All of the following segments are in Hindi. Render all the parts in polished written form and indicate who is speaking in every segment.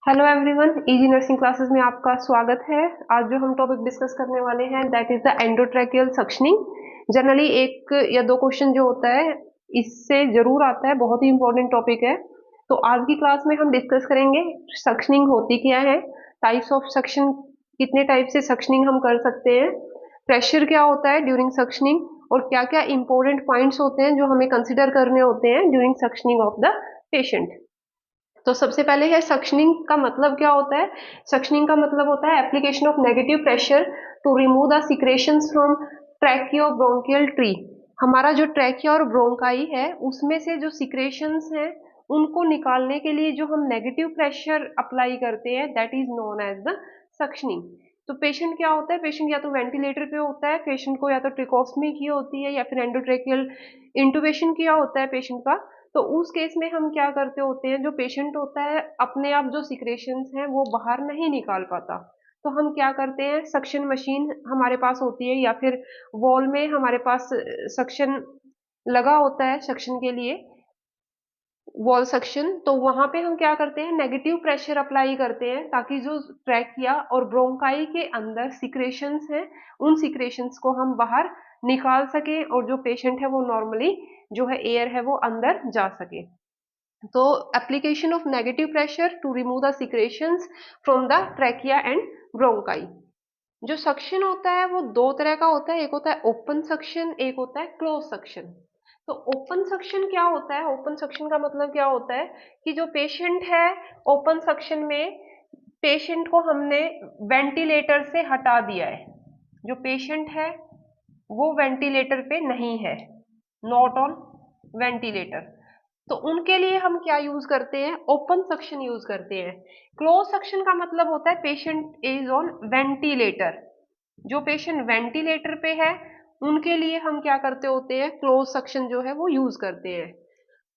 Speaker 1: Hello everyone, easy nursing classes में आपका स्वागत है। आज जो हम टॉपिक डिस्कस करने वाले हैं that is the endotracheal suctioning. Generally एक या दो क्वेश्चन जो होता है इससे जरूर आता है, बहुत ही इंपॉर्टेंट टॉपिक है। तो आज की क्लास में हम डिस्कस करेंगे सक्शनिंग होती क्या है, टाइप्स ऑफ सक्शन, कितने टाइप से सक्शनिंग हम कर सकते हैं, प्रेशर क्या होता है ड्यूरिंग सक्शनिंग, और क्या क्या इंपॉर्टेंट पॉइंट्स होते हैं जो हमें कंसिडर करने होते हैं during suctioning of the patient. तो सबसे पहले है सक्शनिंग का मतलब क्या होता है। सक्शनिंग का मतलब होता है application of negative pressure to remove the secretions from tracheobronchial tree. हमारा जो ट्रैकिया और ब्रोंकाई है उसमें से जो सिक्रेशंस हैं उनको निकालने के लिए जो हम नेगेटिव प्रेशर अप्लाई करते हैं that is known as the suctioning. तो पेशेंट क्या होता है, पेशेंट या तो वेंटिलेटर पे होता है, पेशेंट को या तो ट्रिकोस्मी की होती है या फिर एंडोट्रेकियल इंटुबेशन किया होता है पेशेंट का। तो उस केस में हम क्या करते होते हैं, जो पेशेंट होता है अपने आप जो सिक्रेशंस हैं वो बाहर नहीं निकाल पाता, तो हम क्या करते हैं, सक्शन मशीन हमारे पास होती है या फिर वॉल में हमारे पास सक्शन लगा होता है सक्शन के लिए, वॉल सक्शन। तो वहां पे हम क्या करते हैं, नेगेटिव प्रेशर अप्लाई करते हैं ताकि जो ट्रैकिया और ब्रोंकाई के अंदर सिक्रेशंस हैं उन सिक्रेशंस को हम बाहर निकाल सकें और जो पेशेंट है वो नॉर्मली जो है एयर है वो अंदर जा सके। तो application of negative pressure to remove the secretions from the trachea and bronchi. जो सक्शन होता है वो दो तरह का होता है, एक होता है ओपन सक्शन, एक होता है क्लोज सक्शन। तो ओपन सक्शन क्या होता है, ओपन सक्शन का मतलब क्या होता है कि जो पेशेंट है ओपन सक्शन में पेशेंट को हमने वेंटिलेटर से हटा दिया है, जो पेशेंट है वो वेंटिलेटर पे नहीं है, नॉट ऑन वेंटिलेटर। तो उनके लिए हम क्या यूज करते हैं, ओपन सक्शन यूज करते हैं। क्लोज सक्शन का मतलब होता है पेशेंट इज ऑन वेंटिलेटर, जो पेशेंट वेंटिलेटर पे है उनके लिए हम क्या करते होते हैं, क्लोज सक्शन जो है वो यूज करते हैं।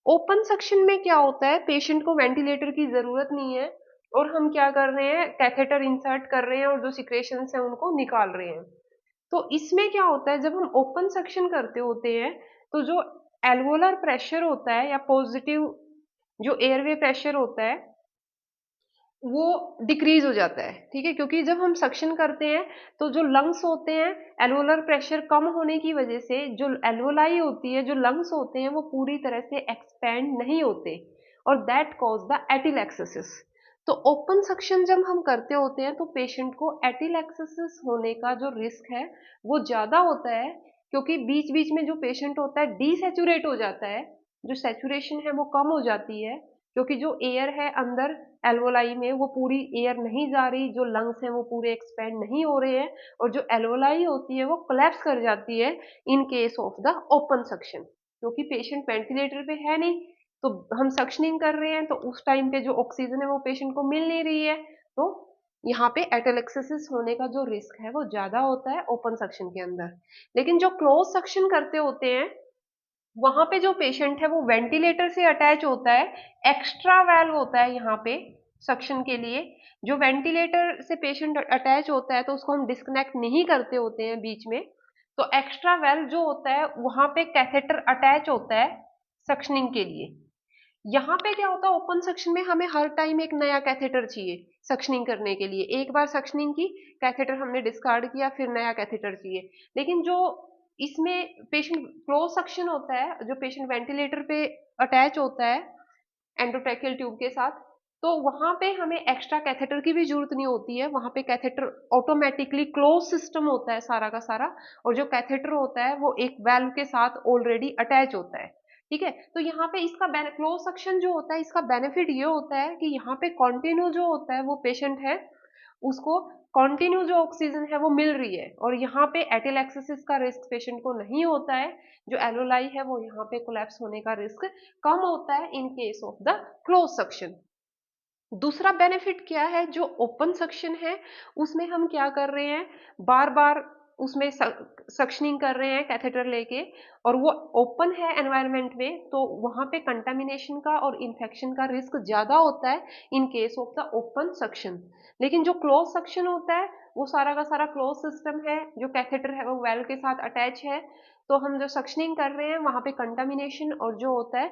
Speaker 1: ओपन सक्शन में क्या होता है, पेशेंट को वेंटिलेटर की जरूरत नहीं है और हम क्या कर रहे हैं, कैथेटर इंसर्ट कर रहे हैं और जो सिक्रेशन है उनको निकाल रहे हैं। तो इसमें क्या होता है, जब हम ओपन सक्शन करते होते हैं तो जो एल्वोलर प्रेशर होता है या पॉजिटिव जो एयरवे प्रेशर होता है वो डिक्रीज हो जाता है, ठीक है, क्योंकि जब हम सक्शन करते हैं तो जो लंग्स होते हैं एल्वोलर प्रेशर कम होने की वजह से जो एल्वोलाई होती है, जो लंग्स होते हैं वो पूरी तरह से एक्सपैंड नहीं होते और दैट कॉज द एटिलेक्सिस। तो ओपन सक्शन जब हम करते होते हैं तो पेशेंट को एटिलेक्सिस होने का जो रिस्क है वो ज्यादा होता है, क्योंकि बीच बीच में जो पेशेंट होता है डीसेचुरेट हो जाता है, जो सेचुरेशन है वो कम हो जाती है, क्योंकि जो एयर है अंदर एल्वोलाई में वो पूरी एयर नहीं जा रही, जो लंग्स हैं वो पूरे एक्सपेंड नहीं हो रहे हैं और जो एल्वोलाई होती है वो कोलैप्स कर जाती है in case of the open suction. क्योंकि पेशेंट वेंटिलेटर पे है नहीं तो हम सक्शनिंग कर रहे हैं तो उस टाइम पे जो ऑक्सीजन है वो पेशेंट को मिल नहीं रही है, तो यहाँ पे एटेलेक्सिस होने का जो रिस्क है वो ज्यादा होता है ओपन सक्शन के अंदर। लेकिन जो क्लोज सक्शन करते होते हैं वहां पे जो पेशेंट है वो वेंटिलेटर से अटैच होता है, एक्स्ट्रा वेल्व होता है यहाँ पे सक्शन के लिए। जो वेंटिलेटर से पेशेंट अटैच होता है तो उसको हम डिस्कनेक्ट नहीं करते होते हैं बीच में, तो एक्स्ट्रा वेल्व जो होता है वहां पे कैथेटर अटैच होता है सक्शनिंग के लिए। यहाँ पे क्या होता है, ओपन सक्शन में हमें हर टाइम एक नया कैथेटर चाहिए सक्शनिंग करने के लिए, एक बार सक्शनिंग की कैथेटर हमने डिस्कार्ड किया फिर नया कैथेटर चाहिए। लेकिन जो इसमें पेशेंट क्लोज सक्शन होता है, जो पेशेंट वेंटिलेटर पे अटैच होता है एंडोट्रैकियल ट्यूब के साथ, तो वहां पे हमें एक्स्ट्रा कैथेटर की भी जरूरत नहीं होती है, वहां पे कैथेटर ऑटोमेटिकली क्लोज सिस्टम होता है सारा का सारा, और जो कैथेटर होता है वो एक वेल्व के साथ ऑलरेडी अटैच होता है, ठीक है। तो यहाँ पे इसका क्लोज सक्शन जो होता है इसका बेनिफिट ये होता है कि यहाँ पे कॉन्टिन्यू जो होता है वो पेशेंट है उसको कॉन्टिन्यू जो ऑक्सीजन है वो मिल रही है और यहाँ पे एटिलेक्सिस का रिस्क पेशेंट को नहीं होता है, जो एलोलाई है वो यहाँ पे कोलैप्स होने का रिस्क कम होता है in case of the close suction. दूसरा बेनिफिट क्या है, जो ओपन सक्शन है उसमें हम क्या कर रहे हैं, बार बार उसमें सक्शनिंग कर रहे हैं कैथेटर लेके और वो ओपन है एनवायरनमेंट में, तो वहां पे कंटामिनेशन का और इन्फेक्शन का रिस्क ज्यादा होता है in case of the open suction. लेकिन जो क्लोज सक्शन होता है वो सारा का सारा क्लोज सिस्टम है, जो कैथेटर है वो वेल के साथ अटैच है, तो हम जो सक्शनिंग कर रहे हैं वहां पे कंटामिनेशन और जो होता है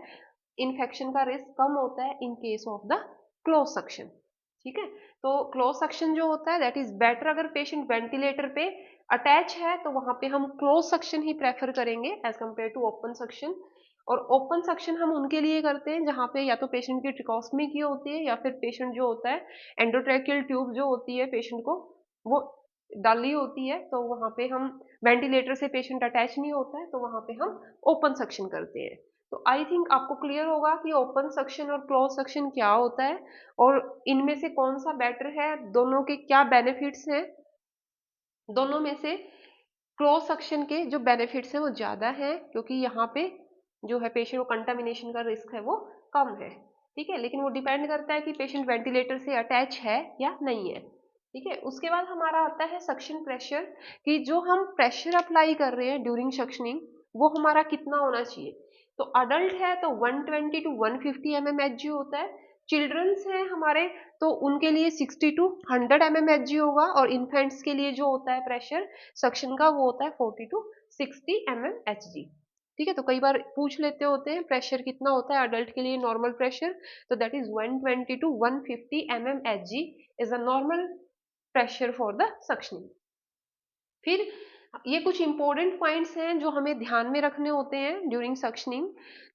Speaker 1: इन्फेक्शन का रिस्क कम होता है in case of the close suction. ठीक है। तो क्लोज सक्शन जो होता है दैट इज बेटर, अगर पेशेंट वेंटिलेटर पे अटैच है तो वहां पे हम क्लोज सक्शन ही प्रेफर करेंगे as compare to open suction. और ओपन सक्शन हम उनके लिए करते हैं जहां पे या तो पेशेंट की ट्रिकोस्मी की होती है या फिर पेशेंट जो होता है एंडोट्रेकियल ट्यूब जो होती है पेशेंट को वो डाली होती है, तो वहां पे हम वेंटिलेटर से पेशेंट अटैच नहीं होता है तो वहां पे हम ओपन सक्शन करते हैं। तो आई थिंक आपको क्लियर होगा कि ओपन सक्शन और क्लोज सक्शन क्या होता है और इनमें से कौन सा बेटर है, दोनों के क्या बेनिफिट्स हैं। दोनों में से क्लोज सक्शन के जो बेनिफिट्स हैं वो ज्यादा है क्योंकि यहाँ पे जो है पेशेंट को कंटामिनेशन का रिस्क है वो कम है। ठीक है, लेकिन वो डिपेंड करता है कि पेशेंट वेंटिलेटर से अटैच है या नहीं है। ठीक है, उसके बाद हमारा आता है सक्शन प्रेशर, कि जो हम प्रेशर अप्लाई कर रहे हैं ड्यूरिंग सक्शनिंग वो हमारा कितना होना चाहिए। तो अडल्ट है तो 120 टू 150 mmHg होता है, चिल्ड्रंस हैं हमारे तो उनके लिए 60 टू 100 mmHg होगा, और इन्फेंट्स के लिए जो होता है प्रेशर सक्शन का वो होता है 40 टू 60 mmHg। ठीक है, तो कई बार पूछ लेते होते हैं प्रेशर कितना होता है अडल्ट के लिए नॉर्मल प्रेशर, तो that is 120 to 150 mmHg is a normal pressure for the suctioning. फिर ये कुछ इंपॉर्टेंट पॉइंट्स हैं जो हमें ध्यान में रखने होते हैं ड्यूरिंग सक्शनिंग।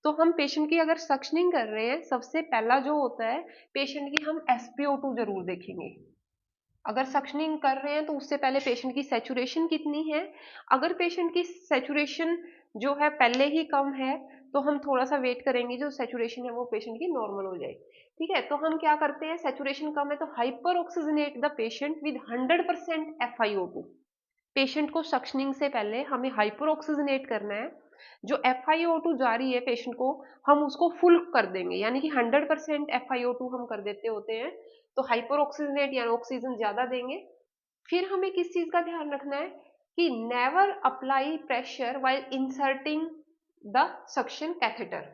Speaker 1: तो हम पेशेंट की अगर सक्शनिंग कर रहे हैं सबसे पहला जो होता है पेशेंट की हम SpO2 जरूर देखेंगे। अगर सक्शनिंग कर रहे हैं तो उससे पहले पेशेंट की सैचुरेशन कितनी है। अगर पेशेंट की सैचुरेशन जो है पहले ही कम है तो हम थोड़ा सा वेट करेंगे जो सैचुरेशन है वो पेशेंट की नॉर्मल हो जाए। ठीक है, तो हम क्या करते हैं सैचुरेशन कम है तो hyper oxygenate the patient with 100% FiO2। Patient को सक्शनिंग से पहले हमें हाइपर ऑक्सीजनेट करना है, जो FiO2 जा रही है पेशेंट को हम उसको फुल कर देंगे, यानी कि 100% FiO2 हम कर देते होते हैं, तो हाइपर ऑक्सीजनेट यानी ऑक्सीजन ज्यादा देंगे। फिर हमें किस चीज का ध्यान रखना है कि never apply pressure while inserting the suction catheter.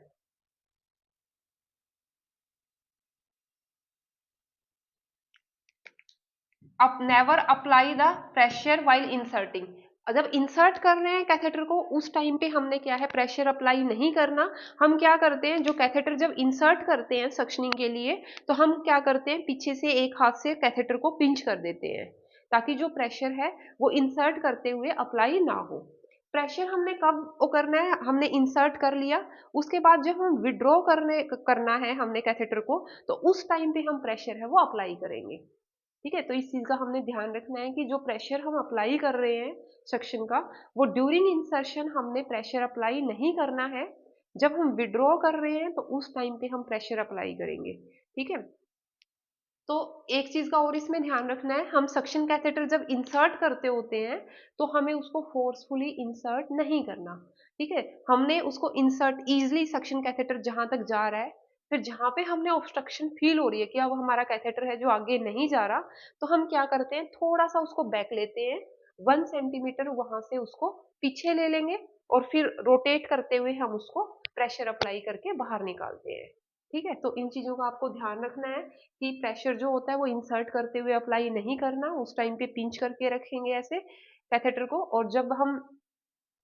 Speaker 1: अब never apply the pressure while inserting, जब इंसर्ट कर रहे हैं कैथेटर को उस टाइम पे हमने क्या है प्रेशर अप्लाई नहीं करना। हम क्या करते हैं जो कैथेटर जब इंसर्ट करते हैं सक्शनिंग के लिए तो हम क्या करते हैं पीछे से एक हाथ से कैथेटर को पिंच कर देते हैं ताकि जो प्रेशर है वो इंसर्ट करते हुए अप्लाई ना हो। प्रेशर हमने कब वो करना है, हमने इंसर्ट कर लिया उसके बाद जब हम विड्रॉ करना है हमने कैथेटर को तो उस टाइम पे हम प्रेशर है वो अप्लाई करेंगे। ठीक है, तो इस चीज का हमने ध्यान रखना है कि जो प्रेशर हम अप्लाई कर रहे हैं सक्शन का वो ड्यूरिंग इंसर्शन हमने प्रेशर अप्लाई नहीं करना है, जब हम विड्रॉ कर रहे हैं तो उस टाइम पे हम प्रेशर अप्लाई करेंगे। ठीक है, तो एक चीज का और इसमें ध्यान रखना है, हम सक्शन कैथेटर जब इंसर्ट करते होते हैं तो हमें उसको फोर्सफुली इंसर्ट नहीं करना। ठीक है, हमने उसको इंसर्ट इजिली सक्शन कैथेटर जहां तक जा रहा है, फिर जहां पे हमने ऑब्स्ट्रक्शन फील हो रही है कि अब हमारा कैथेटर है जो आगे नहीं जा रहा, तो हम क्या करते हैं थोड़ा सा उसको बैक लेते हैं 1 सेंटीमीटर वहां से उसको पीछे ले लेंगे और फिर रोटेट करते हुए हम उसको प्रेशर अप्लाई करके बाहर निकालते हैं। ठीक है, तो इन चीजों का आपको ध्यान रखना है कि प्रेशर जो होता है वो इंसर्ट करते हुए अप्लाई नहीं करना, उस टाइम पे पिंच करके रखेंगे ऐसे कैथेटर को, और जब हम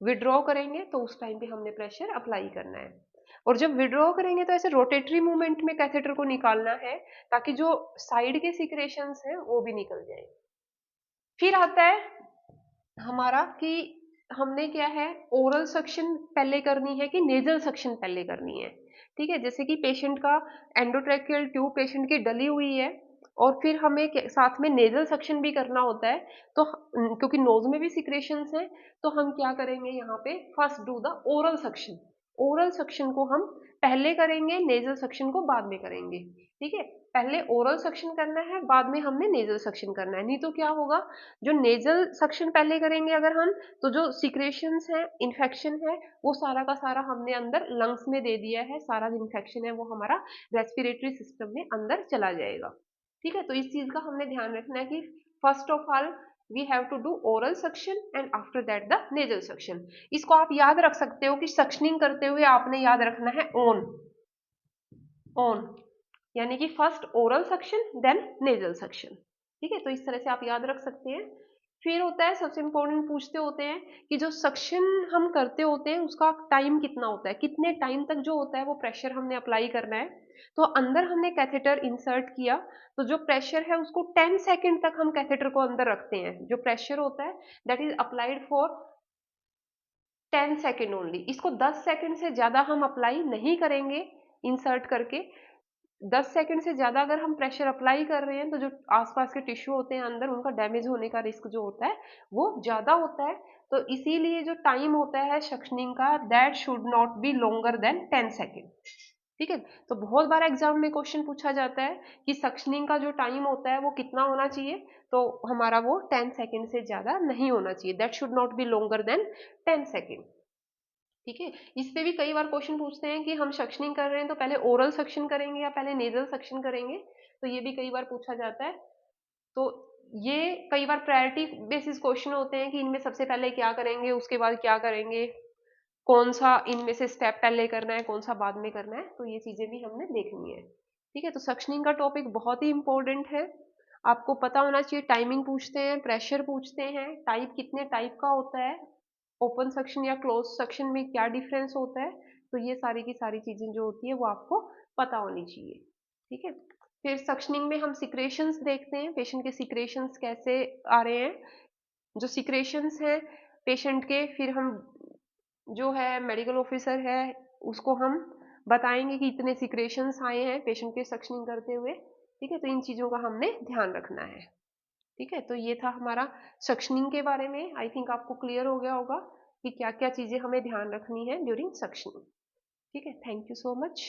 Speaker 1: विड्रॉ करेंगे तो उस टाइम पे हमने प्रेशर अप्लाई करना है। और जब विड्रॉ करेंगे तो ऐसे रोटेटरी मूवमेंट में कैथेटर को निकालना है ताकि जो साइड के सिक्रेशंस हैं वो भी निकल जाए। फिर आता है हमारा कि हमने क्या है ओरल सक्शन पहले करनी है कि नेजल सक्शन पहले करनी है। ठीक है, जैसे कि पेशेंट का एंडोट्रेकियल ट्यूब पेशेंट की डली हुई है और फिर हमें साथ में नेजल सक्शन भी करना होता है, तो क्योंकि नोज में भी सिक्रेशंस हैं तो हम क्या करेंगे यहाँ पे first do the oral suction. Oral suction को हम पहले करेंगे, नेजल सक्शन को बाद में करेंगे। ठीक है, पहले ओरल सक्शन करना है बाद में हमने नेजल सक्शन करना है, नहीं तो क्या होगा जो नेजल सक्शन पहले करेंगे अगर हम तो जो सिक्रेशंस है इन्फेक्शन है वो सारा का सारा हमने अंदर लंग्स में दे दिया है, सारा इन्फेक्शन है वो हमारा रेस्पिरेटरी सिस्टम में अंदर चला जाएगा। ठीक है, तो इस चीज का हमने ध्यान रखना है कि first of all we have to do oral suction and after that the nasal suction. इसको आप याद रख सकते हो कि सक्शनिंग करते हुए आपने याद रखना है ऑन ऑन, यानी कि first oral suction then nasal suction. ठीक है, तो इस तरह से आप याद रख सकते हैं। फिर होता है सबसे इम्पोर्टेंट, पूछते होते हैं कि जो सक्शन हम करते होते हैं उसका टाइम कितना होता है, कितने टाइम तक जो होता है वो प्रेशर हमने अप्लाई करना है। तो अंदर हमने कैथेटर इंसर्ट किया, तो जो प्रेशर है उसको 10 सेकेंड तक हम कैथेटर को अंदर रखते हैं। जो प्रेशर होता है that is applied for 10 second only. इसको 10 सेकेंड से ज्यादा हम अप्लाई नहीं करेंगे इंसर्ट करके। 10 सेकंड से ज़्यादा अगर हम प्रेशर अप्लाई कर रहे हैं तो जो आसपास के टिश्यू होते हैं अंदर, उनका डैमेज होने का रिस्क जो होता है वो ज़्यादा होता है। तो इसीलिए जो टाइम होता है सक्शनिंग का, that should not be longer than 10 second. ठीक है, तो बहुत बार एग्जाम में क्वेश्चन पूछा जाता है कि सक्शनिंग का जो टाइम होता है वो कितना होना चाहिए, तो हमारा वो 10 सेकेंड से ज़्यादा नहीं होना चाहिए, that should not be longer than 10 second. ठीक है, इस पे भी कई बार क्वेश्चन पूछते हैं कि हम सक्शनिंग कर रहे हैं तो पहले ओरल सक्शन करेंगे या पहले नेजल सक्शन करेंगे, तो ये भी कई बार पूछा जाता है। तो ये कई बार प्रायोरिटी बेसिस क्वेश्चन होते हैं कि इनमें सबसे पहले क्या करेंगे, उसके बाद क्या करेंगे, कौन सा इनमें से स्टेप पहले करना है, कौन सा बाद में करना है, तो ये चीजें भी हमने देखनी है। ठीक है, तो सक्शनिंग का टॉपिक बहुत ही इंपॉर्टेंट है, आपको पता होना चाहिए। टाइमिंग पूछते हैं, प्रेशर पूछते हैं, टाइप कितने टाइप का होता है, ओपन सेक्शन या क्लोज सेक्शन में क्या डिफरेंस होता है, तो ये सारी की सारी चीजें जो होती है वो आपको पता होनी चाहिए। ठीक है, फिर सक्शनिंग में हम सिक्रेशंस देखते हैं, पेशेंट के सिक्रेशंस कैसे आ रहे हैं। जो सिक्रेशंस हैं पेशेंट के, फिर हम जो है मेडिकल ऑफिसर है उसको हम बताएंगे कि इतने सिक्रेशंस आए हैं पेशेंट के सक्शनिंग करते हुए। ठीक है, तो इन चीजों का हमने ध्यान रखना है। ठीक है, तो ये था हमारा सक्शनिंग के बारे में। आई थिंक आपको क्लियर हो गया होगा कि क्या क्या चीजें हमें ध्यान रखनी है ड्यूरिंग सक्शनिंग। ठीक है, थैंक यू सो मच।